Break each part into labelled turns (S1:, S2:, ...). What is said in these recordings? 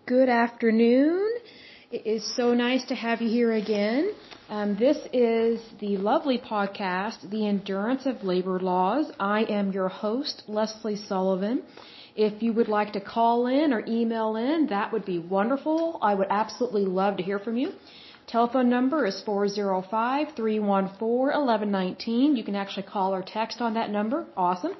S1: Good afternoon. It is so nice to have you here again. This is the lovely podcast, The Endurance of Labor Laws. I am your host, Lesley Sullivan. If you would like to call in or email in, that would be wonderful. I would absolutely love to hear from you. Telephone number is 405-314-1119. You can actually call or text on that number. Awesome.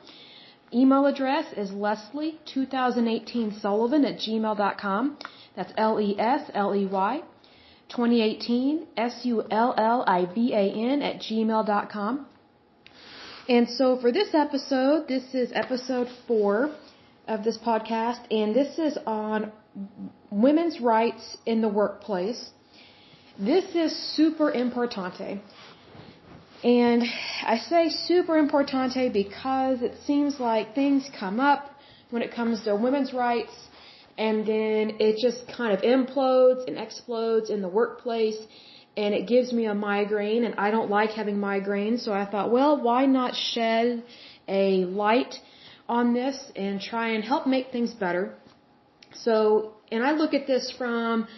S1: Email address is Lesley2018Sullivan@gmail.com. That's Lesley 2018 Sullivan@gmail.com. And so for this episode, this is episode 4 of this podcast, and this is on women's rights in the workplace. This is super importante. And I say super importante because it seems like things come up when it comes to women's rights, and then it just kind of implodes and explodes in the workplace, and it gives me a migraine, and I don't like having migraines, so I thought, well, why not shed a light on this and try and help make things better. So, and I look at this from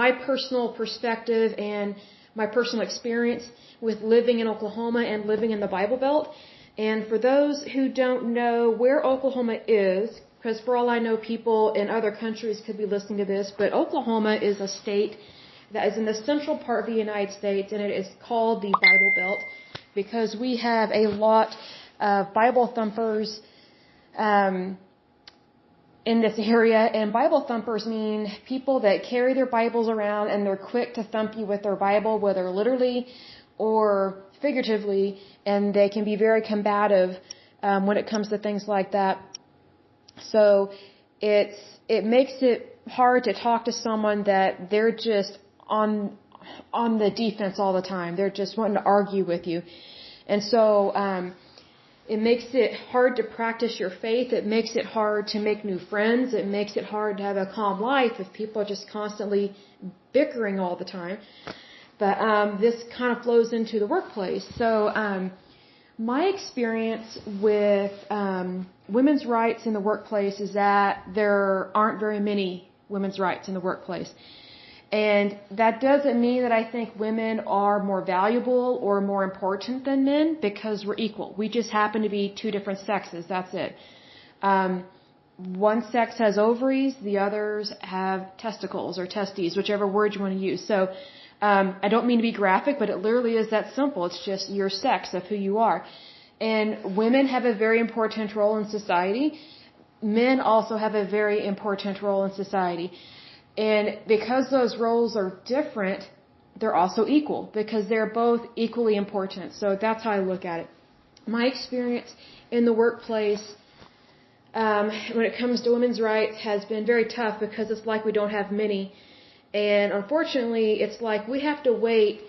S1: my personal perspective and my personal experience with living in Oklahoma and living in the Bible Belt. And for those who don't know where Oklahoma is, because for all I know, people in other countries could be listening to this, but Oklahoma is a state that is in the central part of the United States, and it is called the Bible Belt because we have a lot of Bible thumpers in this area, and Bible thumpers mean people that carry their Bibles around and they're quick to thump you with their Bible, whether literally or figuratively, and they can be very combative when it comes to things like that. So it makes it hard to talk to someone that they're just on the defense all the time. They're just wanting to argue with you. And so it makes it hard to practice your faith. It makes it hard to make new friends. It makes it hard to have a calm life if people are just constantly bickering all the time. But this kind of flows into the workplace. So my experience with women's rights in the workplace is that there aren't very many women's rights in the workplace. And that doesn't mean that I think women are more valuable or more important than men, because we're equal. We just happen to be two different sexes. That's it. One sex has ovaries, the others have testicles or testes, whichever word you want to use. So I don't mean to be graphic, but it literally is that simple. It's just your sex of who you are. And women have a very important role in society. Men also have a very important role in society. And because those roles are different, they're also equal because they're both equally important. So that's how I look at it. My experience in the workplace when it comes to women's rights has been very tough because it's like we don't have many. And unfortunately, it's like we have to wait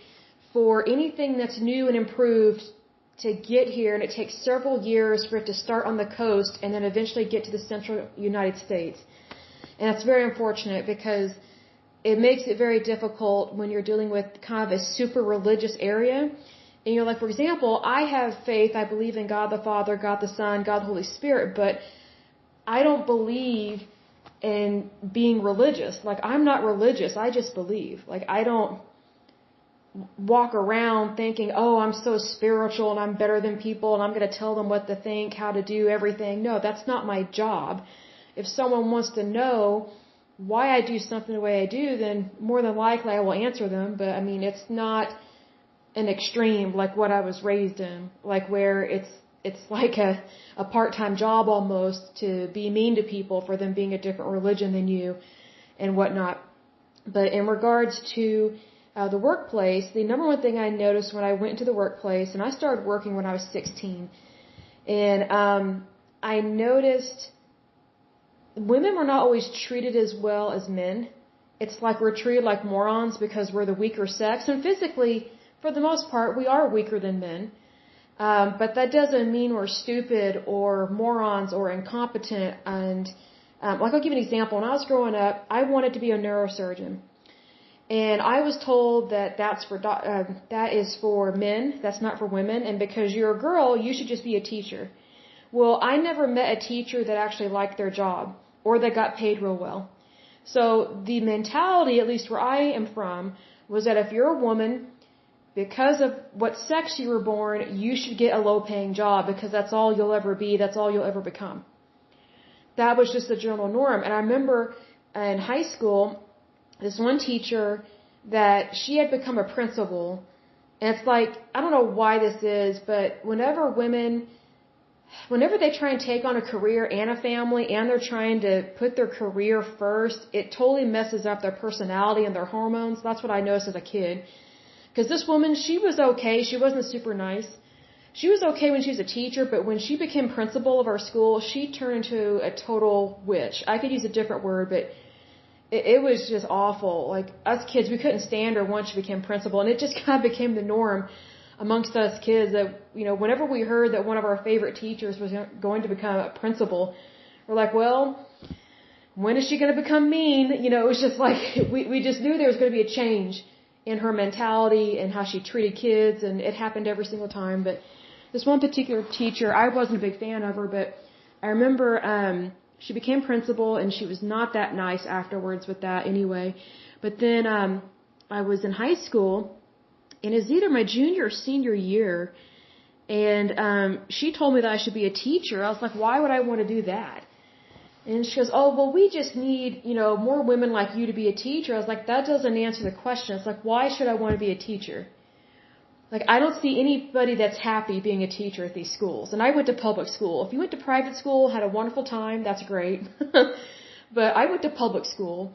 S1: for anything that's new and improved to get here, and it takes several years for it to start on the coast and then eventually get to the central United States. And it's very unfortunate because it makes it very difficult when you're dealing with kind of a super religious area. And you're like, for example, I have faith, I believe in God the Father, God the Son, God the Holy Spirit, but I don't believe in being religious. Like, I'm not religious, I just believe. Like, I don't walk around thinking, oh, I'm so spiritual and I'm better than people and I'm going to tell them what to think, how to do everything. No, that's not my job. If someone wants to know why I do something the way I do, then more than likely I will answer them. But I mean, it's not an extreme like what I was raised in, like where it's like a part-time job almost to be mean to people for them being a different religion than you and whatnot. But in regards to the workplace, the number one thing I noticed when I went into the workplace, and I started working when I was 16, and I noticed women were not always treated as well as men. It's like we're treated like morons because we're the weaker sex. And physically, for the most part, we are weaker than men. But that doesn't mean we're stupid or morons or incompetent. And like, I'll give you an example. When I was growing up, I wanted to be a neurosurgeon. And I was told that that is for men, that's not for women. And because you're a girl, you should just be a teacher. Well, I never met a teacher that actually liked their job. or that got paid real well. So the mentality, at least where I am from, was that if you're a woman, because of what sex you were born, you should get a low-paying job because that's all you'll ever be, that's all you'll ever become. That was just the general norm. And I remember in high school, this one teacher that she had become a principal, and it's like, I don't know why this is, but whenever they try and take on a career and a family and they're trying to put their career first, it totally messes up their personality and their hormones. That's what I noticed as a kid. Because this woman, she was okay. She wasn't super nice. She was okay when she was a teacher, but when she became principal of our school, she turned into a total witch. I could use a different word, but it was just awful. Like, us kids, we couldn't stand her once she became principal, and it just kind of became the norm amongst us kids that, whenever we heard that one of our favorite teachers was going to become a principal, we're like, well, when is she going to become mean? It was just like, we just knew there was going to be a change in her mentality and how she treated kids, and it happened every single time. But this one particular teacher, I wasn't a big fan of her, but I remember she became principal, and she was not that nice afterwards with that anyway. But then I was in high school, and it was either my junior or senior year, and she told me that I should be a teacher. I was like, why would I want to do that? And she goes, oh, well, we just need, more women like you to be a teacher. I was like, that doesn't answer the question. It's like, why should I want to be a teacher? Like, I don't see anybody that's happy being a teacher at these schools. And I went to public school. If you went to private school, had a wonderful time, that's great. But I went to public school,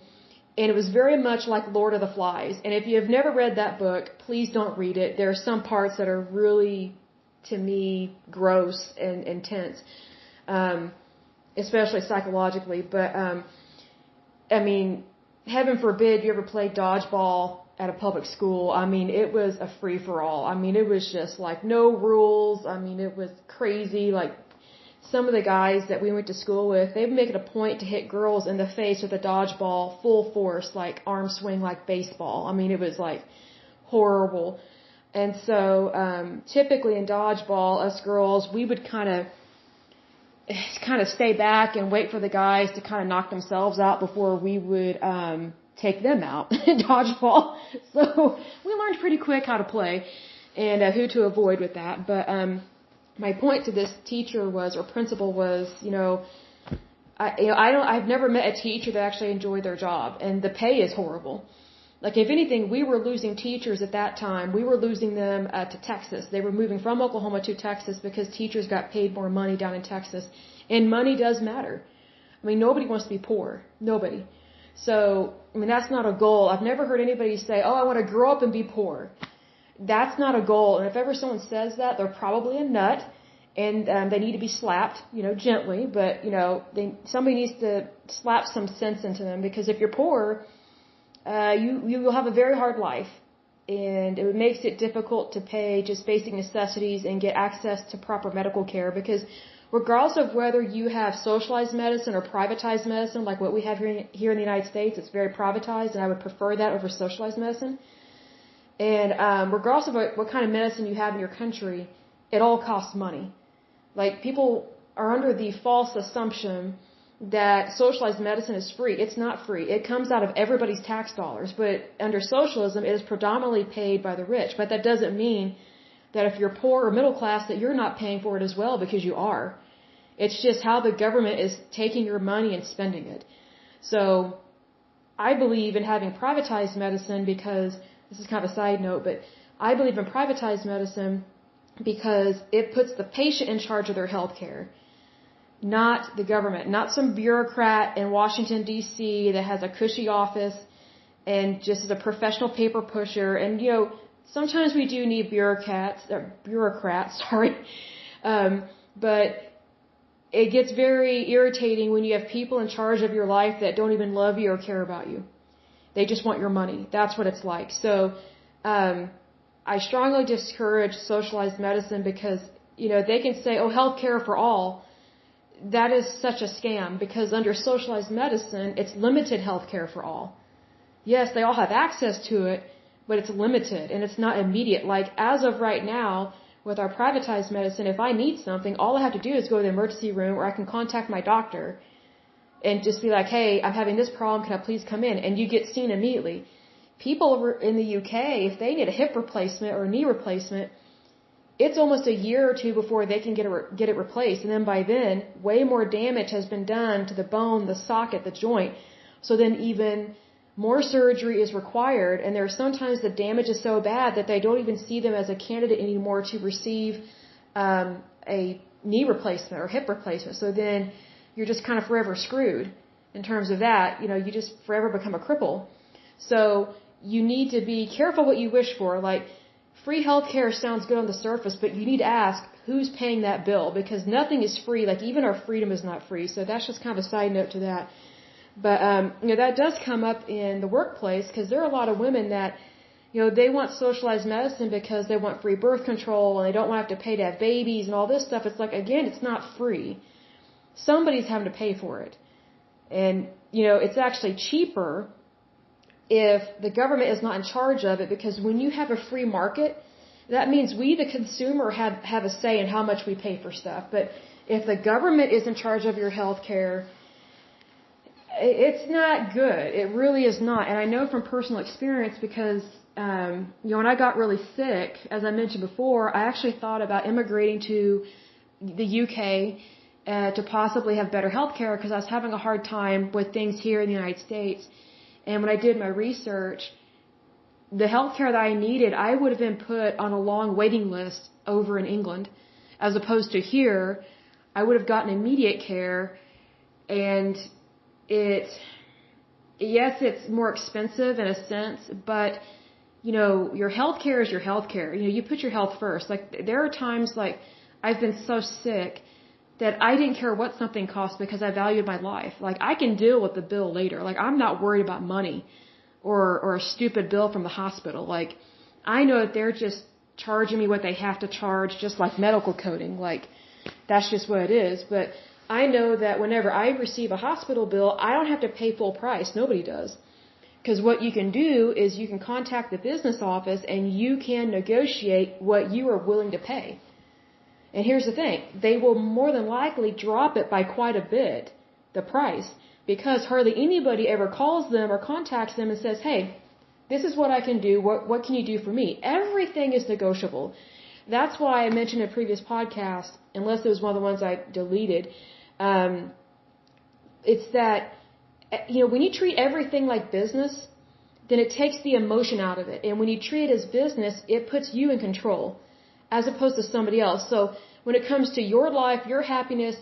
S1: and it was very much like Lord of the Flies. And if you have never read that book, please don't read it. There are some parts that are really, to me, gross and intense. Especially psychologically, but, heaven forbid you ever played dodgeball at a public school. It was a free-for-all. It was just like no rules. It was crazy. Like, some of the guys that we went to school with, they would make it a point to hit girls in the face with a dodgeball full force, like arm swing like baseball. It was like horrible. And so, typically in dodgeball, us girls, we would kind of stay back and wait for the guys to kind of knock themselves out before we would take them out in dodgeball. So we learned pretty quick how to play and who to avoid with that. But my point to this teacher was, or principal was, I've never met a teacher that actually enjoyed their job, and the pay is horrible. Like, if anything, we were losing teachers at that time. We were losing them to Texas. They were moving from Oklahoma to Texas because teachers got paid more money down in Texas. And money does matter. Nobody wants to be poor. Nobody. So, that's not a goal. I've never heard anybody say, oh, I want to grow up and be poor. That's not a goal. And if ever someone says that, they're probably a nut. And they need to be slapped, gently. But, somebody needs to slap some sense into them. Because if you're poor, you will have a very hard life, and it makes it difficult to pay just basic necessities and get access to proper medical care, because regardless of whether you have socialized medicine or privatized medicine, like what we have here in the United States, it's very privatized, and I would prefer that over socialized medicine. And regardless of what kind of medicine you have in your country, it all costs money. Like, people are under the false assumption that socialized medicine is free. It's not free. It comes out of everybody's tax dollars. But under socialism, it is predominantly paid by the rich. But that doesn't mean that if you're poor or middle class that you're not paying for it as well, because you are. It's just how the government is taking your money and spending it. So I believe in having privatized medicine because, this is kind of a side note, but I believe in privatized medicine because it puts the patient in charge of their health care. Not the government, not some bureaucrat in Washington, D.C. that has a cushy office and just is a professional paper pusher. And, sometimes we do need bureaucrats, but it gets very irritating when you have people in charge of your life that don't even love you or care about you. They just want your money. That's what it's like. So, I strongly discourage socialized medicine because, they can say, oh, health care for all. That is such a scam, because under socialized medicine, it's limited health care for all. Yes, they all have access to it, but it's limited and it's not immediate. Like, as of right now, with our privatized medicine, if I need something, all I have to do is go to the emergency room, or I can contact my doctor. and just be like, hey, I'm having this problem, can I please come in? And you get seen immediately. People over in the UK, if they need a hip replacement or a knee replacement, it's almost a year or two before they can get it replaced. And then by then, way more damage has been done to the bone, the socket, the joint. So then even more surgery is required. And there's sometimes the damage is so bad that they don't even see them as a candidate anymore to receive a knee replacement or hip replacement. So then you're just kind of forever screwed in terms of that. You know, you just forever become a cripple. So you need to be careful what you wish for. Like, free healthcare sounds good on the surface, but you need to ask who's paying that bill, because nothing is free. Like, even our freedom is not free. So that's just kind of a side note to that. But, you know, that does come up in the workplace, because there are a lot of women that, you know, they want socialized medicine because they want free birth control and they don't want to have to pay to have babies and all this stuff. It's like, again, it's not free. Somebody's having to pay for it. And, you know, it's actually cheaper if the government is not in charge of it, because when you have a free market, that means we, the consumer, have a say in how much we pay for stuff. But if the government is in charge of your health care, it's not good. It really is not. And I know from personal experience, because, you know, when I got really sick, as I mentioned before, I actually thought about immigrating to the UK to possibly have better health care, because I was having a hard time with things here in the United States. And when I did my research, the healthcare that I needed, I would have been put on a long waiting list over in England, as opposed to here, I would have gotten immediate care. And yes, it's more expensive in a sense, but, you know, your healthcare is your healthcare. You know, you put your health first. Like, there are times, like, I've been so sick that I didn't care what something cost, because I valued my life. Like, I can deal with the bill later. Like, I'm not worried about money or a stupid bill from the hospital. Like, I know that they're just charging me what they have to charge, just like medical coding. Like, that's just what it is. But I know that whenever I receive a hospital bill, I don't have to pay full price. Nobody does. Because what you can do is you can contact the business office and you can negotiate what you are willing to pay. And here's the thing, they will more than likely drop it by quite a bit, the price, because hardly anybody ever calls them or contacts them and says, hey, this is what I can do, what can you do for me? Everything is negotiable. That's why I mentioned in a previous podcast, unless it was one of the ones I deleted, it's that, you know, when you treat everything like business, then it takes the emotion out of it. And when you treat it as business, it puts you in control, as opposed to somebody else. So when it comes to your life, your happiness,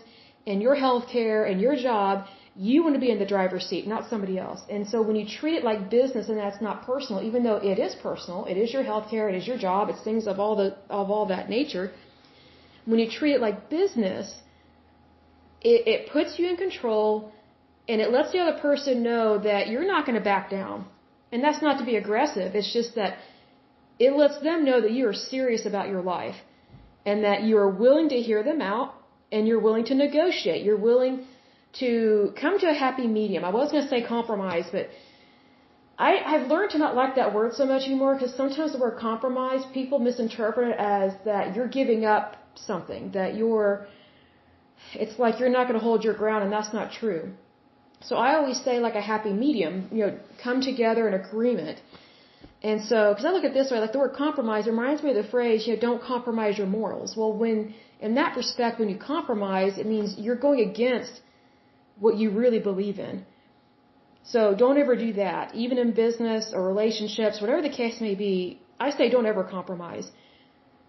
S1: and your health care and your job, you want to be in the driver's seat, not somebody else. And so when you treat it like business, and that's not personal, even though it is personal, it is your health care, it is your job, it's things of all that nature. When you treat it like business, it puts you in control, and it lets the other person know that you're not going to back down. And that's not to be aggressive. It's just that it lets them know that you are serious about your life, and that you are willing to hear them out, and you're willing to negotiate. You're willing to come to a happy medium. I was going to say compromise, but I've learned to not like that word so much anymore, because sometimes the word compromise, people misinterpret it as that you're giving up something, that it's like you're not going to hold your ground, and that's not true. So I always say, like, a happy medium, you know, come together in agreement. And so, because I look at it this way, like, the word compromise reminds me of the phrase, you know, don't compromise your morals. Well, in that respect, when you compromise, it means you're going against what you really believe in. So don't ever do that. Even in business or relationships, whatever the case may be, I say don't ever compromise.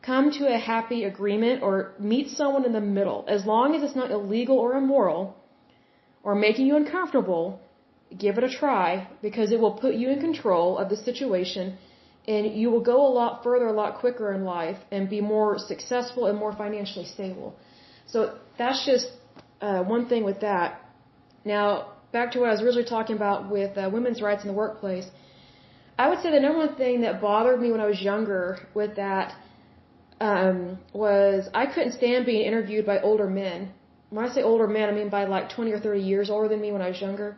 S1: Come to a happy agreement, or meet someone in the middle. As long as it's not illegal or immoral or making you uncomfortable, give it a try, because it will put you in control of the situation, and you will go a lot further, a lot quicker in life, and be more successful and more financially stable. So that's just one thing with that. Now, back to what I was originally talking about with women's rights in the workplace. I would say the number one thing that bothered me when I was younger with that was I couldn't stand being interviewed by older men. When I say older men, I mean by like 20 or 30 years older than me when I was younger.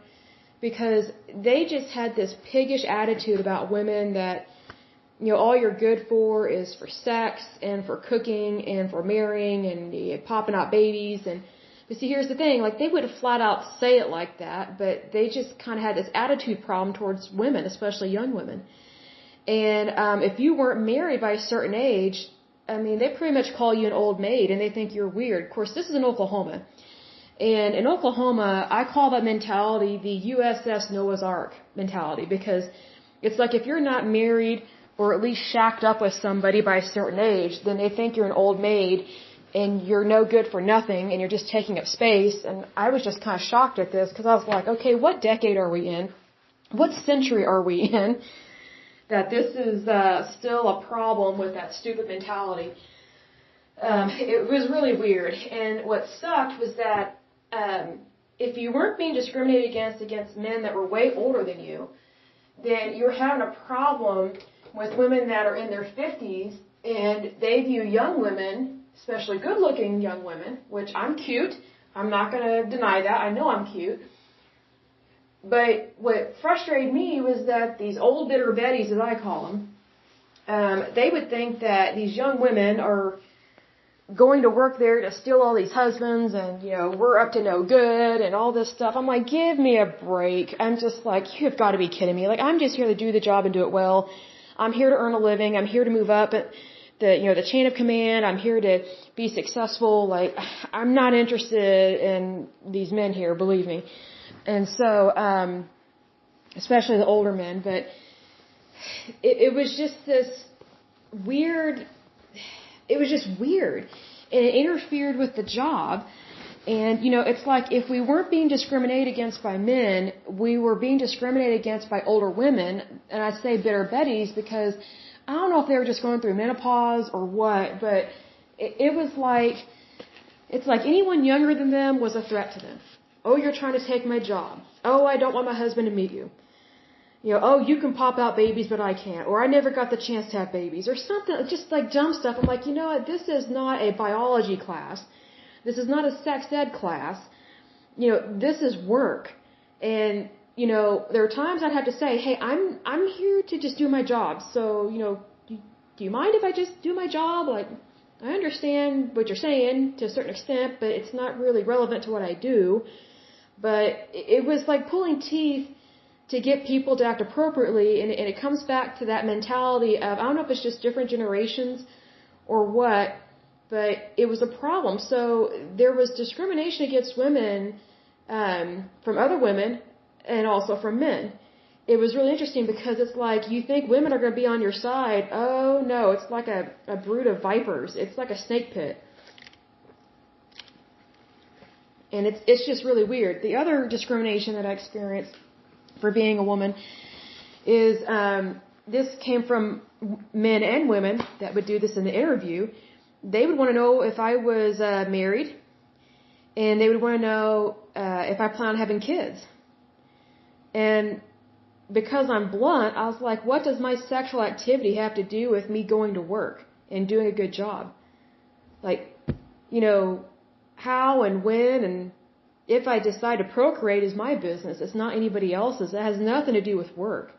S1: Because they just had this piggish attitude about women that, you know, all you're good for is for sex and for cooking and for marrying and popping out babies. And But see, here's the thing, like they would flat out say it like that, but they just kind of had this attitude problem towards women, especially young women. And if you weren't married by a certain age, I mean, they pretty much call you an old maid and they think you're weird. Of course, this is in Oklahoma. And in Oklahoma, I call that mentality the USS Noah's Ark mentality, because it's like if you're not married or at least shacked up with somebody by a certain age, then they think you're an old maid and you're no good for nothing and you're just taking up space. And I was just kind of shocked at this because I was like, okay, what decade are we in? What century are we in that this is still a problem with that stupid mentality? It was really weird. And what sucked was that if you weren't being discriminated against men that were way older than you, then you're having a problem with women that are in their 50s, and they view young women, especially good-looking young women, which I'm cute. I'm not going to deny that. I know I'm cute. But what frustrated me was that these old bitter betties, as I call them, they would think that these young women are going to work there to steal all these husbands and, you know, we're up to no good and all this stuff. I'm like, give me a break. I'm just like, you have got to be kidding me. Like, I'm just here to do the job and do it well. I'm here to earn a living. I'm here to move up the chain of command. I'm here to be successful. Like, I'm not interested in these men here, believe me. And so, especially the older men, but it was just this weird. It was just weird, and it interfered with the job. And, you know, it's like if we weren't being discriminated against by men, we were being discriminated against by older women. And I say bitter betties because I don't know if they were just going through menopause or what, but it was like, it's like anyone younger than them was a threat to them. Oh, you're trying to take my job. Oh, I don't want my husband to meet you. You know, oh, you can pop out babies, but I can't. Or I never got the chance to have babies. Or something, just like dumb stuff. I'm like, you know what, this is not a biology class. This is not a sex ed class. You know, this is work. And, you know, there are times I'd have to say, hey, I'm here to just do my job. So, you know, do you mind if I just do my job? Like, I understand what you're saying to a certain extent, but it's not really relevant to what I do. But it was like pulling teeth to get people to act appropriately, and it comes back to that mentality of, I don't know if it's just different generations or what, but it was a problem. So there was discrimination against women from other women and also from men. It was really interesting because it's like you think women are going to be on your side. Oh, no, it's like a brood of vipers. It's like a snake pit. And it's just really weird. The other discrimination that I experienced for being a woman is this came from men and women that would do this in the interview. They would want to know if I was married, and they would want to know if I plan on having kids. And because I'm blunt, I was like, what does my sexual activity have to do with me going to work and doing a good job? Like, you know, how and when and if I decide to procreate is my business. It's not anybody else's. It has nothing to do with work.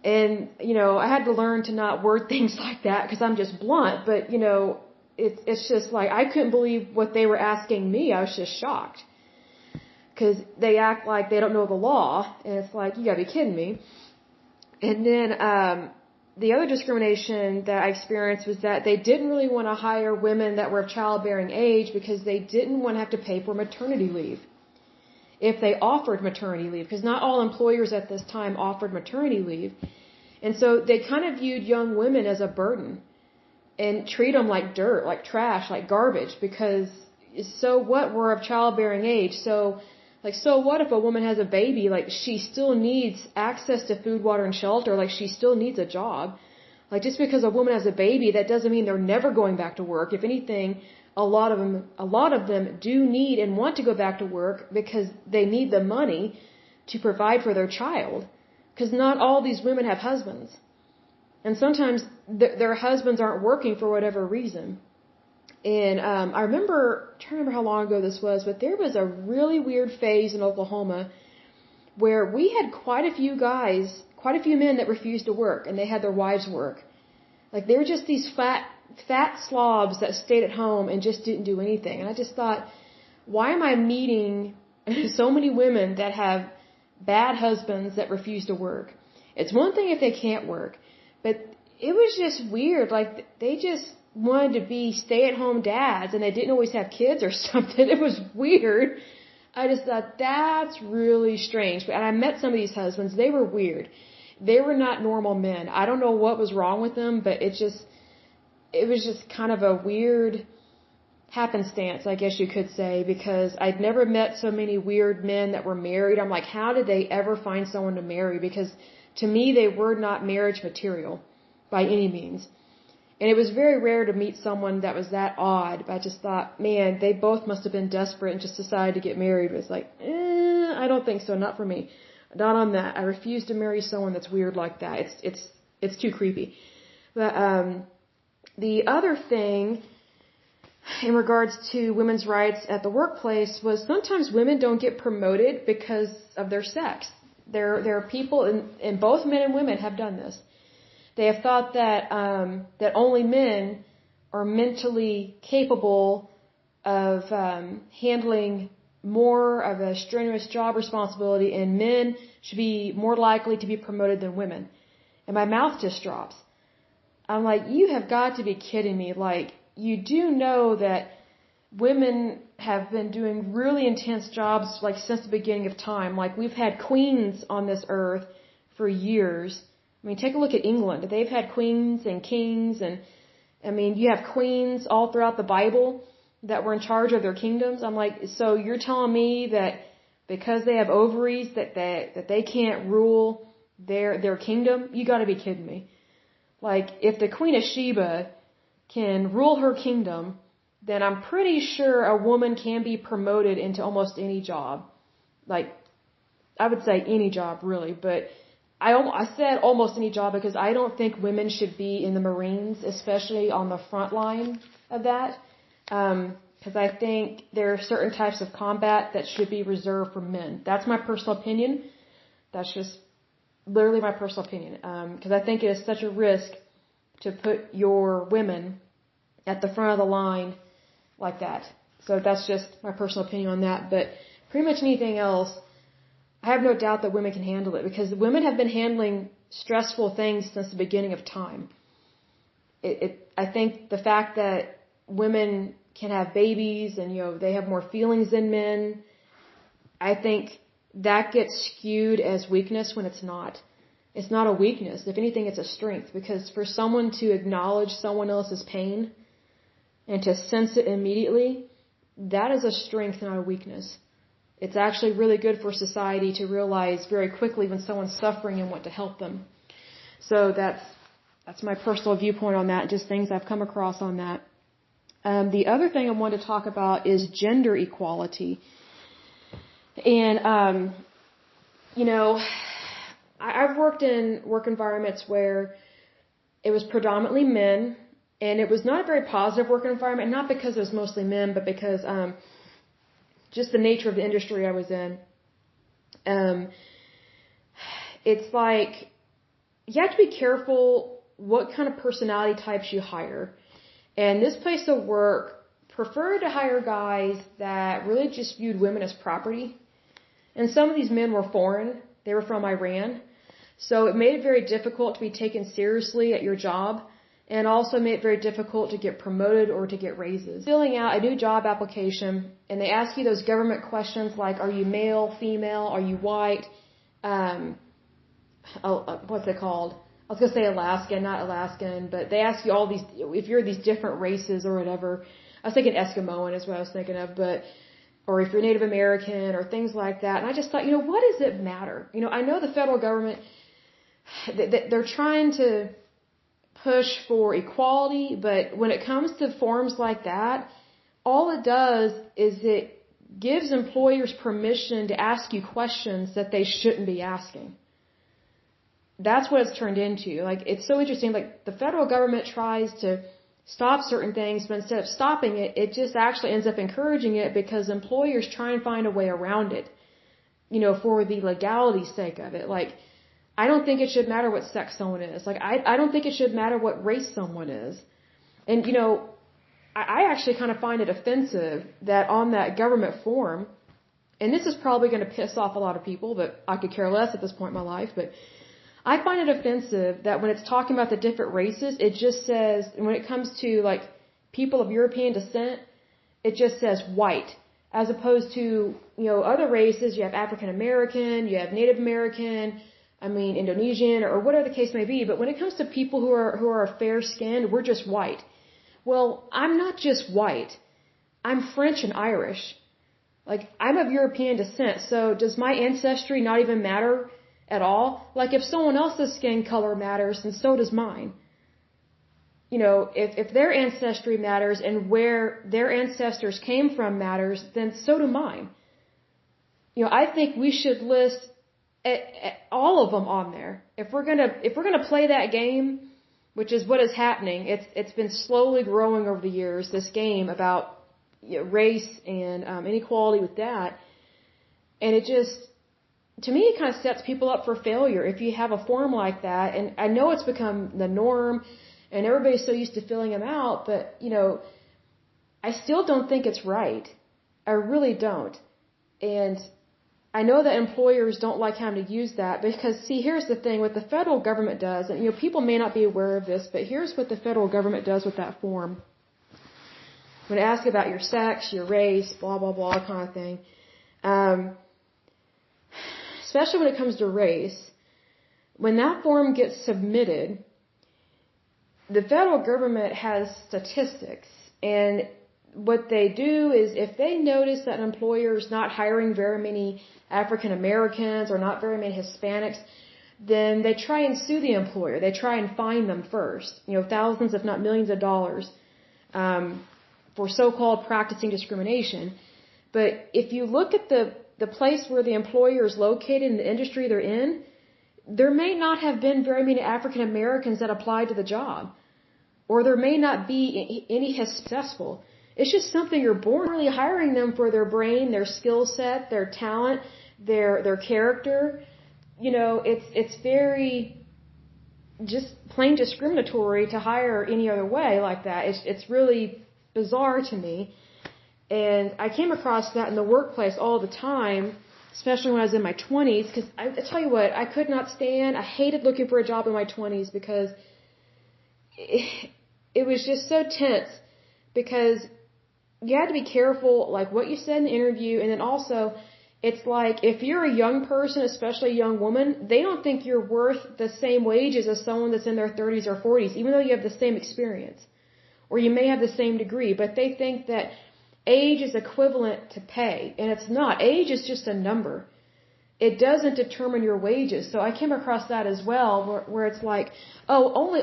S1: And, you know, I had to learn to not word things like that because I'm just blunt. But, you know, it's just like I couldn't believe what they were asking me. I was just shocked because they act like they don't know the law. And it's like, you got to be kidding me. And then the other discrimination that I experienced was that they didn't really want to hire women that were of childbearing age because they didn't want to have to pay for maternity leave if they offered maternity leave, because not all employers at this time offered maternity leave. And so they kind of viewed young women as a burden and treat them like dirt, like trash, like garbage, because so what, we're of childbearing age. So what if a woman has a baby? Like, she still needs access to food, water, and shelter. Like, she still needs a job. Like, just because a woman has a baby, that doesn't mean they're never going back to work. If anything, a lot of them do need and want to go back to work because they need the money to provide for their child. Because not all these women have husbands. And sometimes their husbands aren't working for whatever reason. And I'm trying to remember how long ago this was, but there was a really weird phase in Oklahoma where we had quite a few men that refused to work, and they had their wives work. Like, they were just these fat slobs that stayed at home and just didn't do anything. And I just thought, why am I meeting so many women that have bad husbands that refuse to work? It's one thing if they can't work, but it was just weird. Like, they just wanted to be stay-at-home dads, and they didn't always have kids or something. It was weird. I just thought, that's really strange. And I met some of these husbands. They were weird. They were not normal men. I don't know what was wrong with them, but it was just kind of a weird happenstance, I guess you could say, because I'd never met so many weird men that were married. I'm like, how did they ever find someone to marry? Because to me, they were not marriage material by any means. And it was very rare to meet someone that was that odd, but I just thought, man, they both must have been desperate and just decided to get married. But it's like, I don't think so, not for me. Not on that. I refuse to marry someone that's weird like that. It's too creepy. But the other thing in regards to women's rights at the workplace was sometimes women don't get promoted because of their sex. There are people, and both men and women have done this. They have thought that that only men are mentally capable of handling more of a strenuous job responsibility, and men should be more likely to be promoted than women. And my mouth just drops. I'm like, you have got to be kidding me. Like, you do know that women have been doing really intense jobs, like, since the beginning of time. Like, we've had queens on this earth for years. I mean, take a look at England. They've had queens and kings, and I mean, you have queens all throughout the Bible that were in charge of their kingdoms. I'm like, so you're telling me that because they have ovaries that they can't rule their kingdom? You got to be kidding me. Like, if the Queen of Sheba can rule her kingdom, then I'm pretty sure a woman can be promoted into almost any job. Like, I would say any job, really, but I said almost any job because I don't think women should be in the Marines, especially on the front line of that. Because I think there are certain types of combat that should be reserved for men. That's my personal opinion. That's just literally my personal opinion. Because I think it is such a risk to put your women at the front of the line like that. So that's just my personal opinion on that. But pretty much anything else, I have no doubt that women can handle it, because women have been handling stressful things since the beginning of time. I think the fact that women can have babies and, they have more feelings than men, I think that gets skewed as weakness when it's not. It's not a weakness. If anything, it's a strength, because for someone to acknowledge someone else's pain and to sense it immediately, that is a strength, not a weakness. It's actually really good for society to realize very quickly when someone's suffering and want to help them. So that's my personal viewpoint on that, just things I've come across on that. The other thing I want to talk about is gender equality. And, I've worked in work environments where it was predominantly men, and it was not a very positive work environment, not because it was mostly men, but because just the nature of the industry I was in. It's like you have to be careful what kind of personality types you hire. And this place of work preferred to hire guys that really just viewed women as property. And some of these men were foreign. They were from Iran. So it made it very difficult to be taken seriously at your job, and also made it very difficult to get promoted or to get raises. Filling out a new job application, and they ask you those government questions like, are you male, female, are you white, what's it called? I was going to say Alaskan, not Alaskan, but they ask you all these, if you're these different races or whatever. I was thinking Eskimoan is what I was thinking of, or if you're Native American or things like that. And I just thought, what does it matter? I know the federal government, they're trying to push for equality, but when it comes to forms like that, all it does is it gives employers permission to ask you questions that they shouldn't be asking. That's what it's turned into. Like, it's so interesting. Like, the federal government tries to stop certain things, but instead of stopping it, it just actually ends up encouraging it, because employers try and find a way around it, for the legality's sake of it. Like, I don't think it should matter what sex someone is. Like, I don't think it should matter what race someone is. And, I actually kind of find it offensive that on that government form, and this is probably going to piss off a lot of people, but I could care less at this point in my life, but I find it offensive that when it's talking about the different races, it just says, when it comes to like people of European descent, it just says white, as opposed to, other races. You have African American, you have Native American, Indonesian, or whatever the case may be. But when it comes to people who are fair skinned, we're just white. Well, I'm not just white. I'm French and Irish. Like, I'm of European descent, so does my ancestry not even matter at all? Like, if someone else's skin color matters, then so does mine. If their ancestry matters and where their ancestors came from matters, then so do mine. I think we should list all of them on there. If we're gonna play that game, which is what is happening, it's been slowly growing over the years. This game about race and inequality with that, and it just, to me, it kind of sets people up for failure if you have a form like that. And I know it's become the norm, and everybody's so used to filling them out, but I still don't think it's right. I really don't. And I know that employers don't like having to use that because, see, here's the thing, what the federal government does, and people may not be aware of this, but here's what the federal government does with that form. When it asks about your sex, your race, blah, blah, blah kind of thing, especially when it comes to race, when that form gets submitted, the federal government has statistics, and what they do is if they notice that an employer is not hiring very many African Americans or not very many Hispanics, then they try and sue the employer. They try and fine them first, thousands if not millions of dollars for so-called practicing discrimination. But if you look at the place where the employer is located in the industry they're in, there may not have been very many African Americans that applied to the job, or there may not be any successful. It's just something you're born really hiring them for their brain, their skill set, their talent, their character. It's very just plain discriminatory to hire any other way like that. It's really bizarre to me. And I came across that in the workplace all the time, especially when I was in my 20s, because I tell you what, I could not stand, I hated looking for a job in my 20s because it was just so tense, because you had to be careful, like what you said in the interview, and then also, it's like if you're a young person, especially a young woman, they don't think you're worth the same wages as someone that's in their 30s or 40s, even though you have the same experience, or you may have the same degree, but they think that age is equivalent to pay, and it's not. Age is just a number. It doesn't determine your wages. So I came across that as well, where it's like, oh, only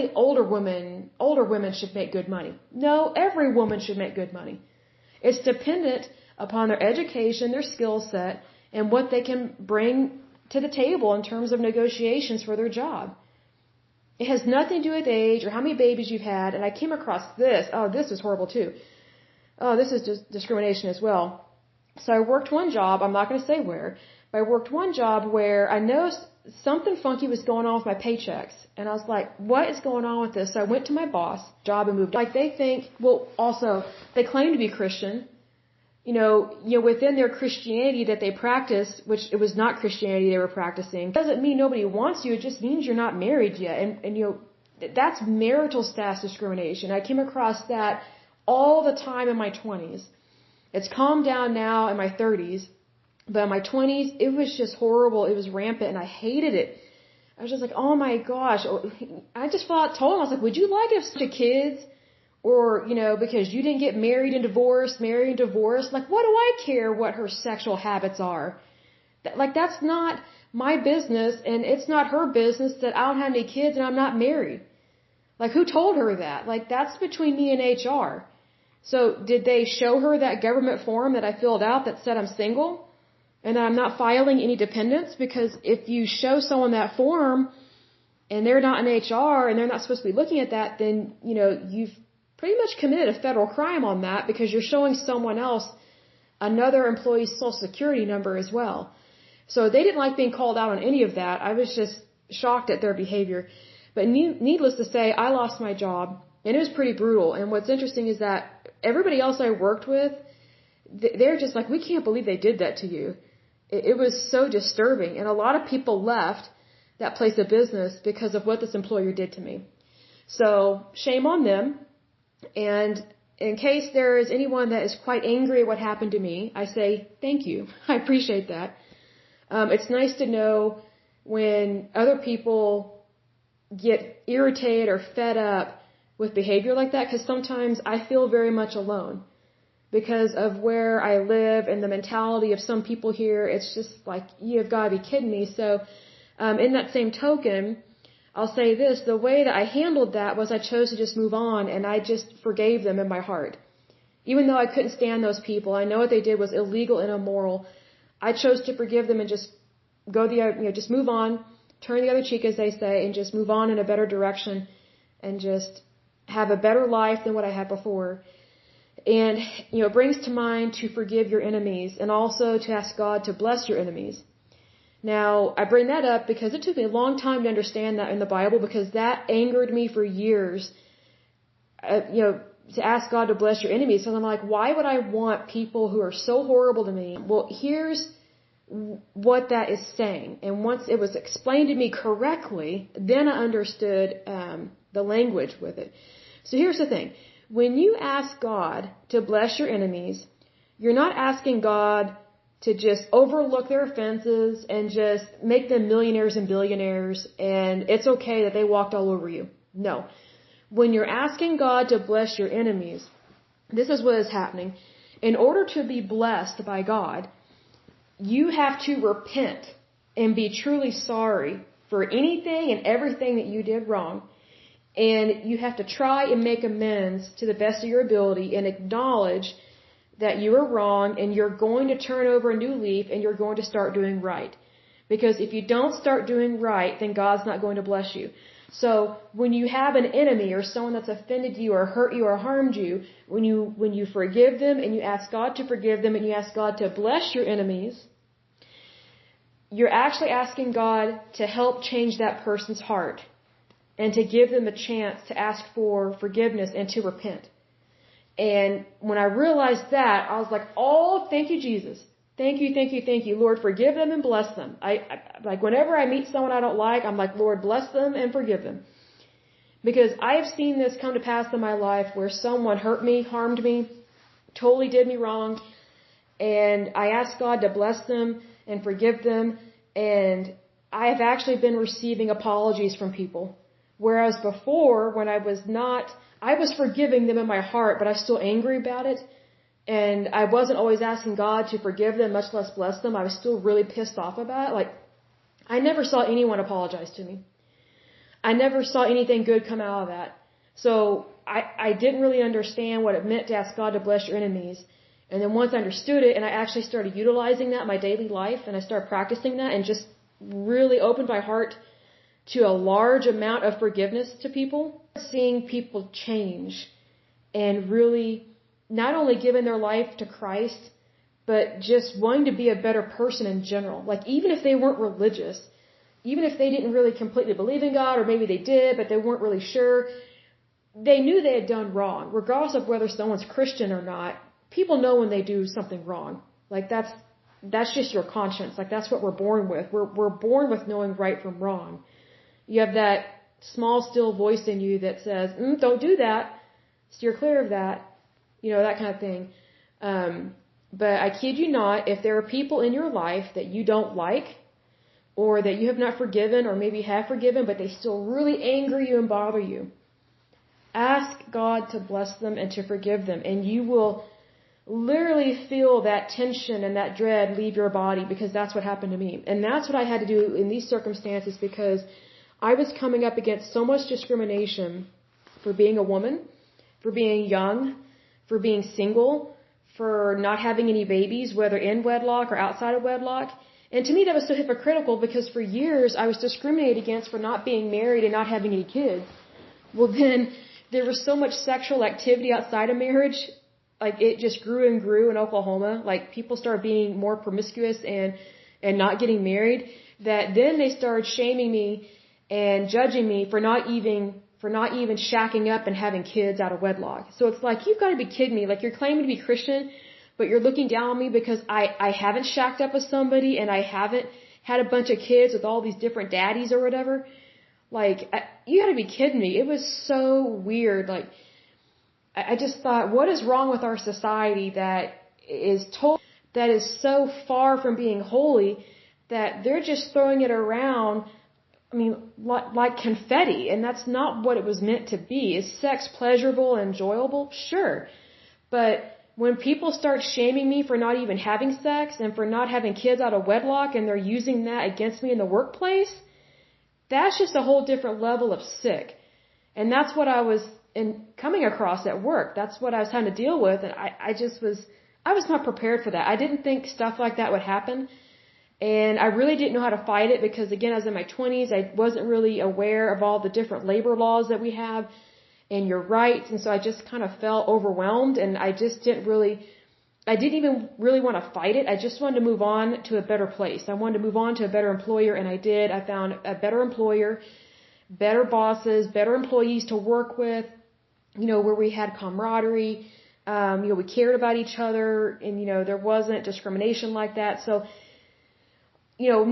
S1: older women should make good money. No, every woman should make good money. It's dependent upon their education, their skill set, and what they can bring to the table in terms of negotiations for their job. It has nothing to do with age or how many babies you've had. And I came across this. Oh, this is horrible too. Oh, this is just discrimination as well. So I worked one job, I'm not going to say where, but I worked one job where I noticed something funky was going on with my paychecks. And I was like, what is going on with this? So I went to my boss, job, and moved. Like, they think, well, also, they claim to be Christian. Within their Christianity that they practice, which it was not Christianity they were practicing, doesn't mean nobody wants you, it just means you're not married yet. And that's marital status discrimination. I came across that all the time in my 20s. It's calmed down now in my 30s, but in my 20s, it was just horrible. It was rampant, and I hated it. I was just like, oh my gosh. I just told him, I was like, would you like to have such kids? Or, because you didn't get married and divorced, like, what do I care what her sexual habits are? That's not my business, and it's not her business that I don't have any kids and I'm not married. Like, who told her that? Like, that's between me and HR. So, did they show her that government form that I filled out that said I'm single? And that I'm not filing any dependents? Because if you show someone that form, and they're not in HR, and they're not supposed to be looking at that, then, you've pretty much committed a federal crime on that, because you're showing someone else another employee's social security number as well. So they didn't like being called out on any of that. I was just shocked at their behavior. But needless to say, I lost my job. And it was pretty brutal. And what's interesting is that everybody else I worked with, they're just like, we can't believe they did that to you. It was so disturbing. And a lot of people left that place of business because of what this employer did to me. So shame on them. And in case there is anyone that is quite angry at what happened to me, I say thank you. I appreciate that. It's nice to know when other people get irritated or fed up with behavior like that, because sometimes I feel very much alone because of where I live and the mentality of some people here. It's just like, you've got to be kidding me. So in that same token, I'll say this, the way that I handled that was I chose to just move on, and I just forgave them in my heart. Even though I couldn't stand those people, I know what they did was illegal and immoral. I chose to forgive them and just go just move on, turn the other cheek, as they say, and just move on in a better direction and just have a better life than what I had before. And, it brings to mind to forgive your enemies and also to ask God to bless your enemies. Now, I bring that up because it took me a long time to understand that in the Bible, because that angered me for years, to ask God to bless your enemies. So I'm like, why would I want people who are so horrible to me? Well, here's what that is saying. And once it was explained to me correctly, then I understood the language with it. So here's the thing. When you ask God to bless your enemies, you're not asking God to just overlook their offenses and just make them millionaires and billionaires, and it's okay that they walked all over you. No. When you're asking God to bless your enemies, this is what is happening. In order to be blessed by God, you have to repent and be truly sorry for anything and everything that you did wrong. And you have to try and make amends to the best of your ability and acknowledge that you were wrong, and you're going to turn over a new leaf and you're going to start doing right. Because if you don't start doing right, then God's not going to bless you. So when you have an enemy or someone that's offended you or hurt you or harmed you, when you forgive them and you ask God to forgive them and you ask God to bless your enemies, you're actually asking God to help change that person's heart and to give them a chance to ask for forgiveness and to repent. And when I realized that, I was like, oh, thank you, Jesus. Thank you, thank you, thank you. Lord, forgive them and bless them. I like, whenever I meet someone I don't like, I'm like, Lord, bless them and forgive them. Because I have seen this come to pass in my life where someone hurt me, harmed me, totally did me wrong. And I asked God to bless them and forgive them. And I have actually been receiving apologies from people. Whereas before, when I was forgiving them in my heart, but I was still angry about it. And I wasn't always asking God to forgive them, much less bless them. I was still really pissed off about it. Like, I never saw anyone apologize to me. I never saw anything good come out of that. So I didn't really understand what it meant to ask God to bless your enemies. And then once I understood it, and I actually started utilizing that in my daily life, and I started practicing that and just really opened my heart to a large amount of forgiveness to people, seeing people change and really not only giving their life to Christ, but just wanting to be a better person in general. Like, even if they weren't religious, even if they didn't really completely believe in God, or maybe they did, but they weren't really sure, they knew they had done wrong. Regardless of whether someone's Christian or not, people know when they do something wrong. Like, that's just your conscience. Like, that's what we're born with. We're born with knowing right from wrong. You have that small, still voice in you that says, don't do that, steer clear of that, that kind of thing. But I kid you not, if there are people in your life that you don't like, or that you have not forgiven, or maybe have forgiven, but they still really anger you and bother you, ask God to bless them and to forgive them, and you will literally feel that tension and that dread leave your body, because that's what happened to me. And that's what I had to do in these circumstances, because I was coming up against so much discrimination for being a woman, for being young, for being single, for not having any babies, whether in wedlock or outside of wedlock. And to me, that was so hypocritical, because for years I was discriminated against for not being married and not having any kids. Well, then there was so much sexual activity outside of marriage. Like, it just grew and grew in Oklahoma. Like, people started being more promiscuous and not getting married, that then they started shaming me and judging me for for not even shacking up and having kids out of wedlock. So it's like, you've got to be kidding me. Like, you're claiming to be Christian, but you're looking down on me because I haven't shacked up with somebody and I haven't had a bunch of kids with all these different daddies or whatever. Like, you got to be kidding me. It was so weird. Like, I just thought, what is wrong with our society that is so far from being holy that they're just throwing it around, I mean, like confetti, and that's not what it was meant to be. Is sex pleasurable and enjoyable? Sure. But when people start shaming me for not even having sex and for not having kids out of wedlock and they're using that against me in the workplace, that's just a whole different level of sick. And that's what I was coming across at work. That's what I was having to deal with, and I was not prepared for that. I didn't think stuff like that would happen. And I really didn't know how to fight it because, again, I was in my 20s. I wasn't really aware of all the different labor laws that we have and your rights. And so I just kind of felt overwhelmed, and I didn't even really want to fight it. I just wanted to move on to a better place. I wanted to move on to a better employer, and I did. I found a better employer, better bosses, better employees to work with, where we had camaraderie. We cared about each other, and, there wasn't discrimination like that. So,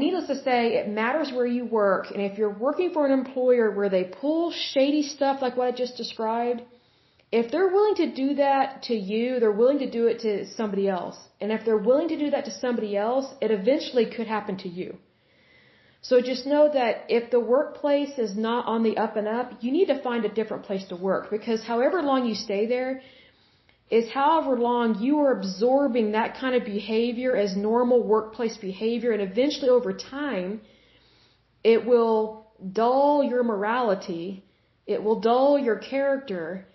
S1: needless to say, it matters where you work. And if you're working for an employer where they pull shady stuff like what I just described, if they're willing to do that to you, they're willing to do it to somebody else. And if they're willing to do that to somebody else, it eventually could happen to you. So just know that if the workplace is not on the up and up, you need to find a different place to work, because however long you stay there is however long you are absorbing that kind of behavior as normal workplace behavior, and eventually over time, it will dull your morality, it will dull your character,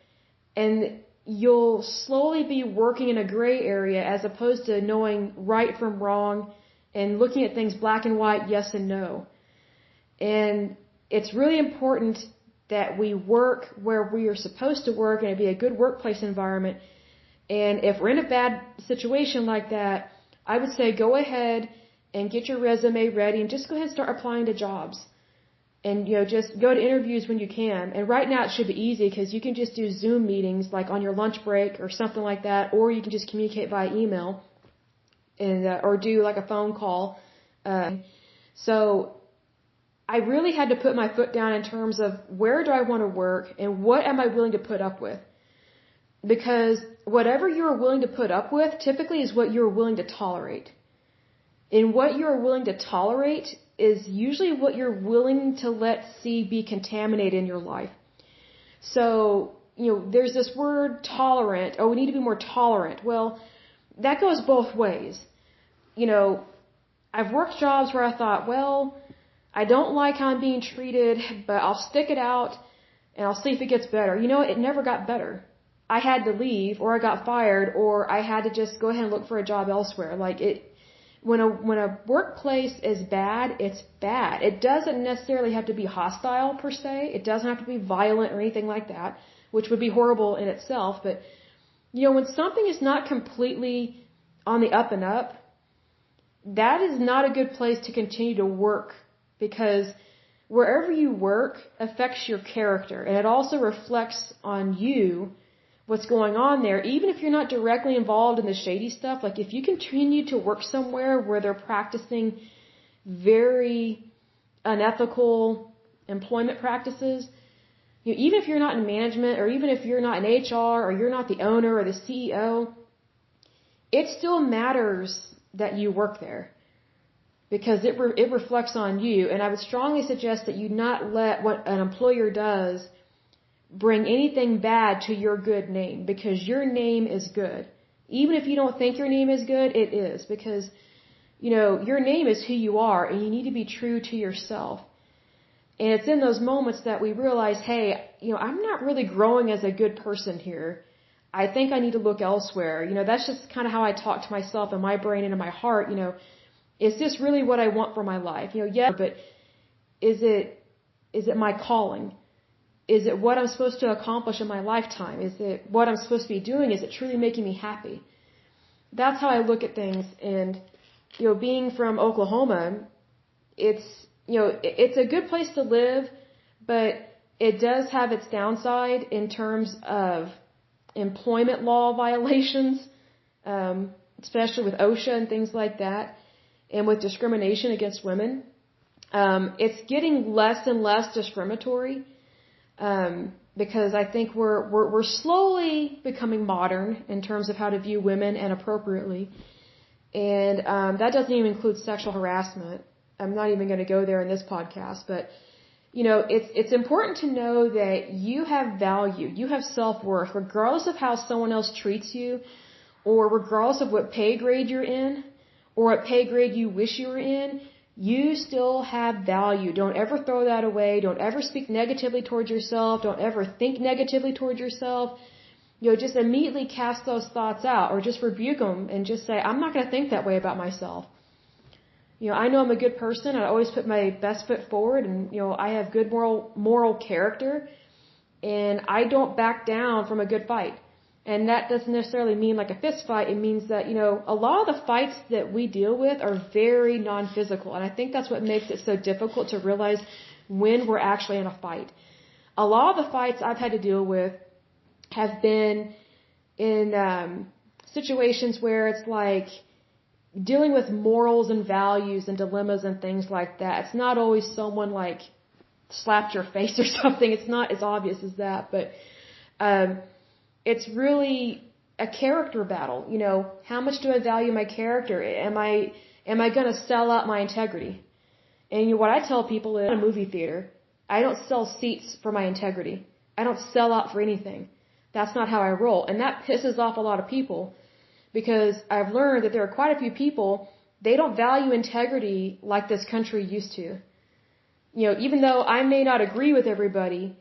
S1: and you'll slowly be working in a gray area as opposed to knowing right from wrong and looking at things black and white, yes and no. And it's really important that we work where we are supposed to work and it be a good workplace environment. And if we're in a bad situation like that, I would say go ahead and get your resume ready and just go ahead and start applying to jobs. And, just go to interviews when you can. And right now it should be easy because you can just do Zoom meetings like on your lunch break or something like that, or you can just communicate via email and or do like a phone call. So I really had to put my foot down in terms of where do I want to work and what am I willing to put up with? Because whatever you're willing to put up with typically is what you're willing to tolerate. And what you're willing to tolerate is usually what you're willing to let see be contaminated in your life. So, there's this word tolerant. Oh, we need to be more tolerant. Well, that goes both ways. I've worked jobs where I thought, well, I don't like how I'm being treated, but I'll stick it out and I'll see if it gets better. It never got better. I had to leave, or I got fired, or I had to just go ahead and look for a job elsewhere. When a workplace is bad, it's bad. It doesn't necessarily have to be hostile per se. It doesn't have to be violent or anything like that, which would be horrible in itself. But, when something is not completely on the up and up, that is not a good place to continue to work, because wherever you work affects your character, and it also reflects on you what's going on there, even if you're not directly involved in the shady stuff. Like, if you continue to work somewhere where they're practicing very unethical employment practices, even if you're not in management, or even if you're not in HR, or you're not the owner or the CEO, it still matters that you work there, because it reflects on you. And I would strongly suggest that you not let what an employer does bring anything bad to your good name, because your name is good. Even if you don't think your name is good, it is, because, your name is who you are, and you need to be true to yourself. And it's in those moments that we realize, hey, I'm not really growing as a good person here. I think I need to look elsewhere. That's just kind of how I talk to myself in my brain and in my heart. Is this really what I want for my life? Yeah, but is it my calling? Is it what I'm supposed to accomplish in my lifetime? Is it what I'm supposed to be doing? Is it truly making me happy? That's how I look at things. And, being from Oklahoma, it's a good place to live, but it does have its downside in terms of employment law violations, especially with OSHA and things like that, and with discrimination against women. It's getting less and less discriminatory, because I think we're slowly becoming modern in terms of how to view women and appropriately. And that doesn't even include sexual harassment. I'm not even going to go there in this podcast, but it's important to know that you have value, you have self-worth, regardless of how someone else treats you, or regardless of what pay grade you're in, or what pay grade you wish you were in. You still have value. Don't ever throw that away. Don't ever speak negatively towards yourself. Don't ever think negatively towards yourself. Just immediately cast those thoughts out, or just rebuke them and just say, I'm not going to think that way about myself. I know I'm a good person. I always put my best foot forward, and, I have good moral character, and I don't back down from a good fight. And that doesn't necessarily mean like a fist fight. It means that, a lot of the fights that we deal with are very non-physical. And I think that's what makes it so difficult to realize when we're actually in a fight. A lot of the fights I've had to deal with have been in situations where it's like dealing with morals and values and dilemmas and things like that. It's not always someone like slapped your face or something. It's not as obvious as that, but it's really a character battle. How much do I value my character? Am I going to sell out my integrity? And what I tell people in a movie theater, I don't sell seats for my integrity. I don't sell out for anything. That's not how I roll. And that pisses off a lot of people, because I've learned that there are quite a few people, they don't value integrity like this country used to. Even though I may not agree with everybody,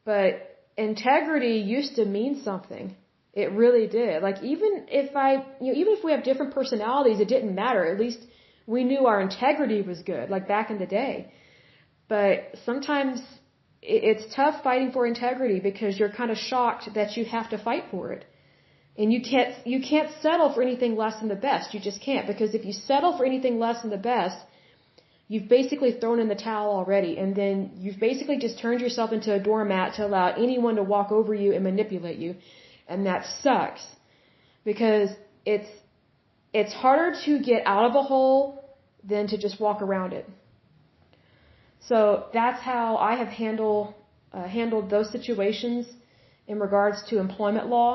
S1: but integrity used to mean something. It really did. Like, even if we have different personalities, it didn't matter. At least we knew our integrity was good, like back in the day. But sometimes it's tough fighting for integrity, because you're kind of shocked that you have to fight for it. And you can't settle for anything less than the best. You just can't, because if you settle for anything less than the best, you've basically thrown in the towel already, and then you've basically just turned yourself into a doormat to allow anyone to walk over you and manipulate you. And that sucks, because it's harder to get out of a hole than to just walk around it. So that's how I have handled those situations in regards to employment law,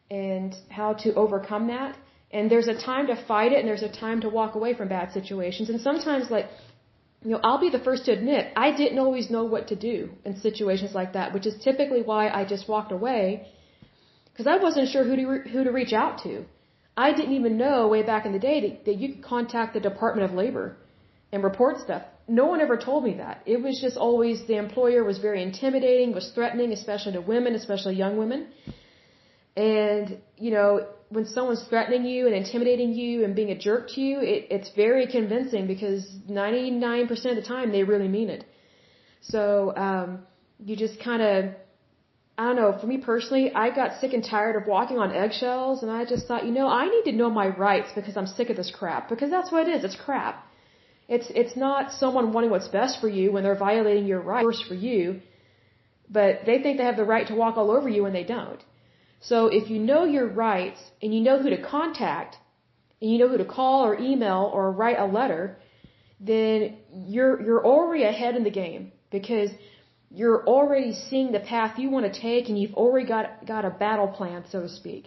S1: and how to overcome that. And there's a time to fight it, and there's a time to walk away from bad situations. And sometimes, I'll be the first to admit, I didn't always know what to do in situations like that, which is typically why I just walked away, because I wasn't sure who to reach out to. I didn't even know way back in the day that you could contact the Department of Labor and report stuff. No one ever told me that. It was just always the employer was very intimidating, was threatening, especially to women, especially young women. And, when someone's threatening you and intimidating you and being a jerk to you, it's very convincing, because 99% of the time they really mean it. So, you just kind of, I don't know, for me personally, I got sick and tired of walking on eggshells, and I just thought, I need to know my rights, because I'm sick of this crap, because that's what it is. It's crap. It's not someone wanting what's best for you when they're violating your rights. Worse for you, but they think they have the right to walk all over you when they don't. So if you know your rights, and you know who to contact, and you know who to call or email or write a letter, then you're already ahead in the game, because you're already seeing the path you want to take, and you've already got a battle plan, so to speak.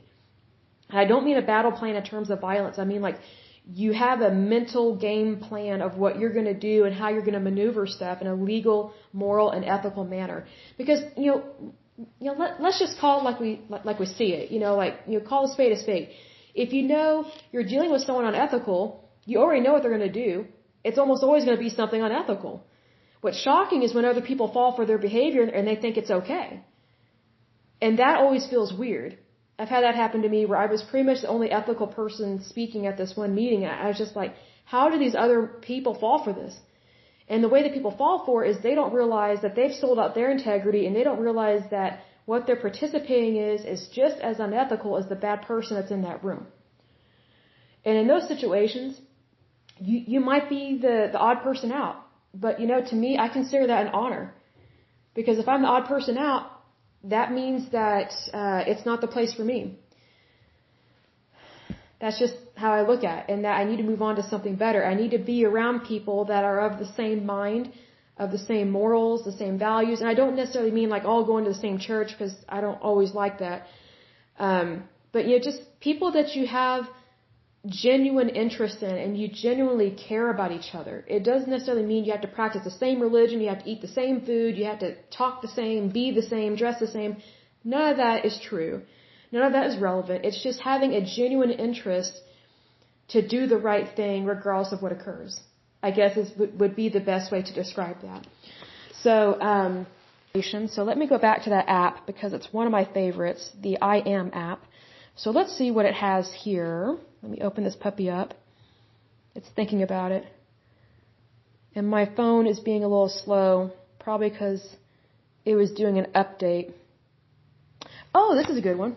S1: And I don't mean a battle plan in terms of violence. I mean, like, you have a mental game plan of what you're going to do and how you're going to maneuver stuff in a legal, moral, and ethical manner. Because, let's just call it like we see it. Call a spade. If you know you're dealing with someone unethical, you already know what they're going to do. It's almost always going to be something unethical. What's shocking is when other people fall for their behavior and they think it's okay. And that always feels weird. I've had that happen to me, where I was pretty much the only ethical person speaking at this one meeting. I was just like, how do these other people fall for this? And the way that people fall for it is they don't realize that they've sold out their integrity, and they don't realize that what they're participating is just as unethical as the bad person that's in that room. And in those situations, you might be the odd person out. But, to me, I consider that an honor. Because if I'm the odd person out, that means that it's not the place for me. That's just how I look at it, and that I need to move on to something better. I need to be around people that are of the same mind, of the same morals, the same values. And I don't necessarily mean like all going to the same church, because I don't always like that. But just people that you have genuine interest in and you genuinely care about each other. It doesn't necessarily mean you have to practice the same religion, you have to eat the same food, you have to talk the same, be the same, dress the same. None of that is true. None of that is relevant. It's just having a genuine interest to do the right thing regardless of what occurs. I guess would be the best way to describe that. So let me go back to that app because it's one of my favorites, the I Am app. So let's see what it has here. Let me open this puppy up. It's thinking about it. And my phone is being a little slow, probably because it was doing an update. Oh, this is a good one.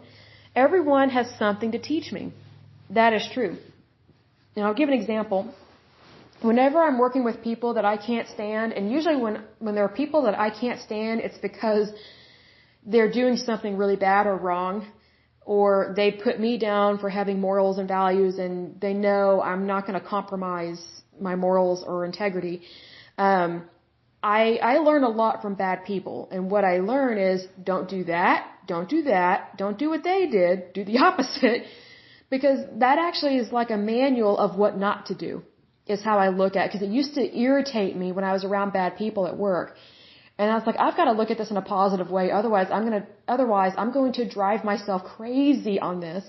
S1: Everyone has something to teach me. That is true. And I'll give an example. Whenever I'm working with people that I can't stand, and usually when there are people that I can't stand, it's because they're doing something really bad or wrong, or they put me down for having morals and values, and they know I'm not going to compromise my morals or integrity. I learn a lot from bad people, and what I learn is don't do that, don't do that, don't do what they did, do the opposite, because that actually is like a manual of what not to do, is how I look at it, because it used to irritate me when I was around bad people at work. And I was like, I've got to look at this in a positive way, otherwise I'm going to drive myself crazy on this.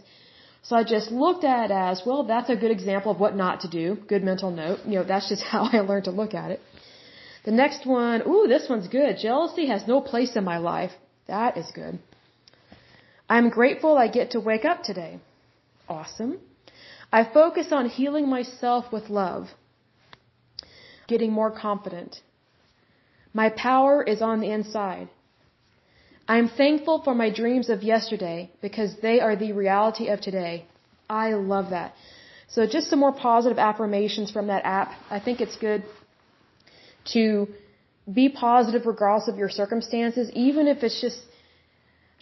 S1: So I just looked at it as, well, that's a good example of what not to do. Good mental note. That's just how I learned to look at it. The next one, this one's good. Jealousy has no place in my life. That is good. I'm grateful I get to wake up today. Awesome. I focus on healing myself with love. Getting more confident. My power is on the inside. I'm thankful for my dreams of yesterday because they are the reality of today. I love that. So just some more positive affirmations from that app. I think it's good to be positive regardless of your circumstances, even if it's just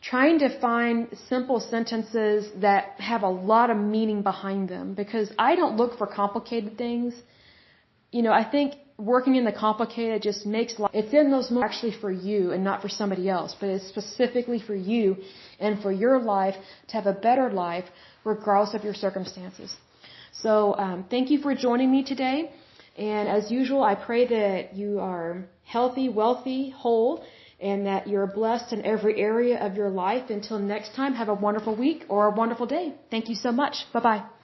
S1: trying to find simple sentences that have a lot of meaning behind them, because I don't look for complicated things. I think working in the complicated just makes life, it's in those moments actually for you and not for somebody else, but it's specifically for you and for your life to have a better life regardless of your circumstances. So thank you for joining me today. And as usual, I pray that you are healthy, wealthy, whole, and that you're blessed in every area of your life. Until next time, have a wonderful week or a wonderful day. Thank you so much. Bye-bye.